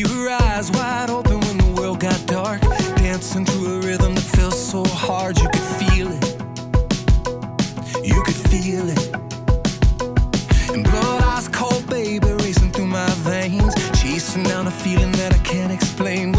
We were eyes wide open when the world got dark, dancing to a rhythm that felt so hard. You could feel it, you could feel it. And blood ice cold, baby, racing through my veins, chasing down a feeling that I can't explain.